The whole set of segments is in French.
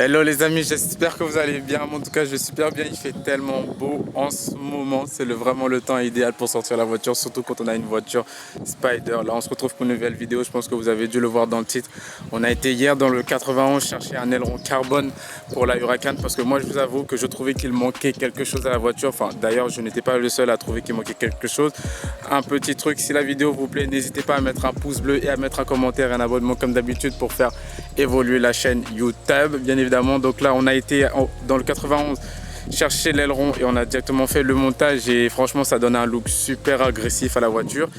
Hello les amis, j'espère que vous allez bien. En tout cas, je vais super bien. Il fait tellement beau en ce moment. C'est vraiment le temps idéal pour sortir la voiture, surtout quand on a une voiture Spider. Là, on se retrouve pour une nouvelle vidéo. Je pense que vous avez dû le voir dans le titre. On a été hier dans le 91 chercher un aileron carbone pour la Huracan parce que moi, je vous avoue que je trouvais qu'il manquait quelque chose à la voiture. Enfin, d'ailleurs, je n'étais pas le seul à trouver qu'il manquait quelque chose. Un petit truc, si la vidéo vous plaît, n'hésitez pas à mettre un pouce bleu et à mettre un commentaire et un abonnement comme d'habitude pour faire évoluer la chaîne YouTube, bien évidemment. Donc là, on a été dans le 91 chercher l'aileron et on a directement fait le montage et franchement, ça donne un look super agressif à la voiture.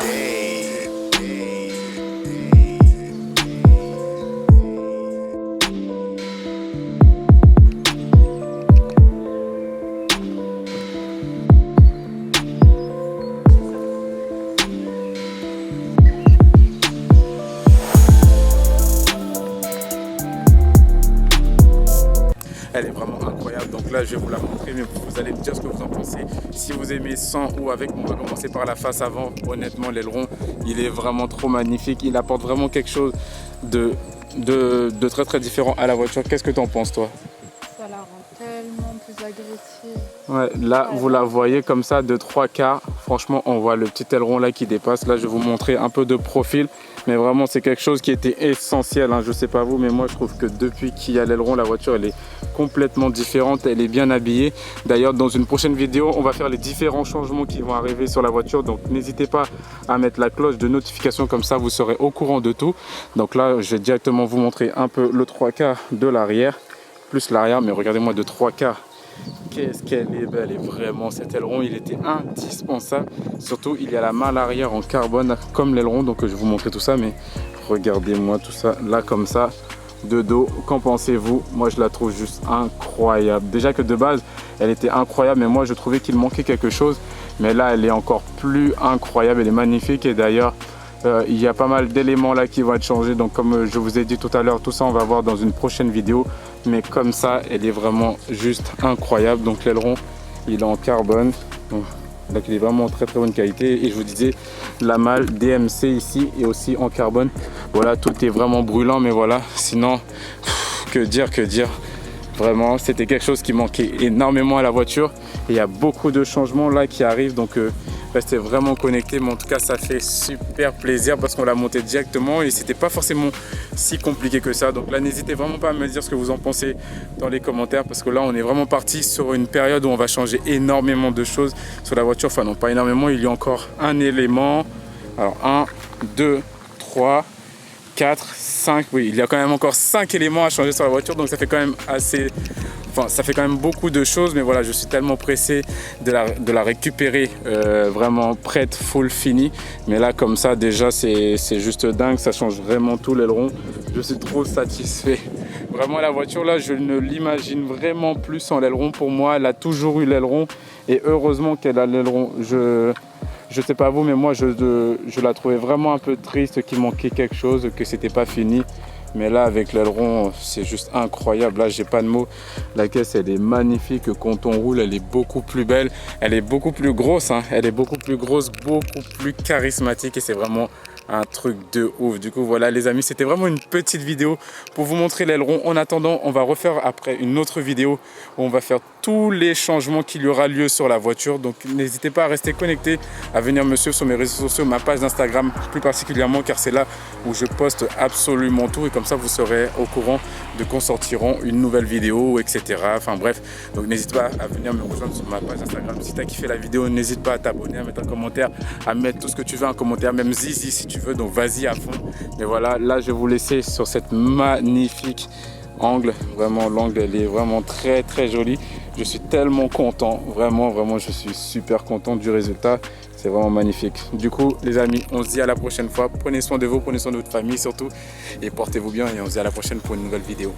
Elle est vraiment incroyable, donc là je vais vous la montrer, mais vous allez me dire ce que vous en pensez. Si vous aimez sans ou avec, on va commencer par la face avant. Honnêtement, l'aileron, il est vraiment trop magnifique, il apporte vraiment quelque chose de très très différent à la voiture. Qu'est-ce que tu en penses toi? Ça la rend tellement plus agressive. Ouais, là vous la voyez comme ça de 3 quarts. Franchement, on voit le petit aileron là qui dépasse. Là je vais vous montrer un peu de profil, mais vraiment c'est quelque chose qui était essentiel, hein. Je sais pas vous, mais moi je trouve que depuis qu'il y a l'aileron, la voiture elle est complètement différente, elle est bien habillée. D'ailleurs, dans une prochaine vidéo, on va faire les différents changements qui vont arriver sur la voiture, donc n'hésitez pas à mettre la cloche de notification, comme ça vous serez au courant de tout. Donc là je vais directement vous montrer un peu le 3 quarts de l'arrière plus l'arrière, mais regardez-moi de 3 quarts. Qu'est-ce qu'elle est belle, et vraiment cet aileron il était indispensable. Surtout il y a la malle arrière en carbone comme l'aileron, donc je vais vous montrer tout ça, mais regardez-moi tout ça là comme ça de dos. Qu'en pensez-vous? Moi je la trouve juste incroyable. Déjà que de base elle était incroyable, mais moi je trouvais qu'il manquait quelque chose, mais là elle est encore plus incroyable, elle est magnifique. Et d'ailleurs il y a pas mal d'éléments là qui vont être changés, donc comme je vous ai dit tout à l'heure, tout ça on va voir dans une prochaine vidéo. Mais comme ça, elle est vraiment juste incroyable. Donc l'aileron, il est en carbone, donc il est vraiment en très très bonne qualité. Et je vous disais, la malle DMC ici est aussi en carbone. Voilà, tout est vraiment brûlant, mais voilà, sinon, que dire, que dire. Vraiment, c'était quelque chose qui manquait énormément à la voiture. Et il y a beaucoup de changements là qui arrivent, donc restez vraiment connectés. Mais en tout cas, ça fait super plaisir parce qu'on l'a monté directement et c'était pas forcément si compliqué que ça. Donc là, n'hésitez vraiment pas à me dire ce que vous en pensez dans les commentaires, parce que là, on est vraiment parti sur une période où on va changer énormément de choses sur la voiture. Enfin non, pas énormément, il y a encore un élément. Alors 1, 2, 3, 4, 5, oui, il y a quand même encore 5 éléments à changer sur la voiture, donc ça fait quand même assez, enfin ça fait quand même beaucoup de choses. Mais voilà, je suis tellement pressé de la récupérer vraiment prête, full, finie. Mais là comme ça déjà c'est juste dingue, ça change vraiment tout l'aileron. Je suis trop satisfait. Vraiment la voiture là, je ne l'imagine vraiment plus sans l'aileron. Pour moi, elle a toujours eu l'aileron et heureusement qu'elle a l'aileron. Je sais pas vous, mais moi je la trouvais vraiment un peu triste, qu'il manquait quelque chose, que c'était pas fini. Mais là avec l'aileron, c'est juste incroyable. Là j'ai pas de mots. La caisse elle est magnifique. Quand on roule, elle est beaucoup plus belle. Elle est beaucoup plus grosse, hein. Elle est beaucoup plus grosse, beaucoup plus charismatique, et c'est vraiment un truc de ouf. Du coup voilà les amis, c'était vraiment une petite vidéo pour vous montrer l'aileron. En attendant, on va refaire après une autre vidéo où on va faire tous les changements qu'il y aura lieu sur la voiture. Donc n'hésitez pas à rester connecté, à venir me suivre sur mes réseaux sociaux, ma page d'Instagram plus particulièrement, car c'est là où je poste absolument tout, et comme ça vous serez au courant de quand sortiront une nouvelle vidéo, etc. Enfin bref, donc n'hésite pas à venir me rejoindre sur ma page Instagram. Si tu as kiffé la vidéo, n'hésite pas à t'abonner, à mettre un commentaire, à mettre tout ce que tu veux en commentaire, même zizi si tu veux, donc vas-y à fond. Mais voilà, là je vais vous laisser sur cette magnifique angle. Vraiment l'angle elle est vraiment très très jolie. Je suis tellement content, vraiment je suis super content du résultat. C'est vraiment magnifique. Du coup les amis, on se dit à la prochaine fois. Prenez soin de vous, prenez soin de votre famille surtout, et portez-vous bien, et on se dit à la prochaine pour une nouvelle vidéo.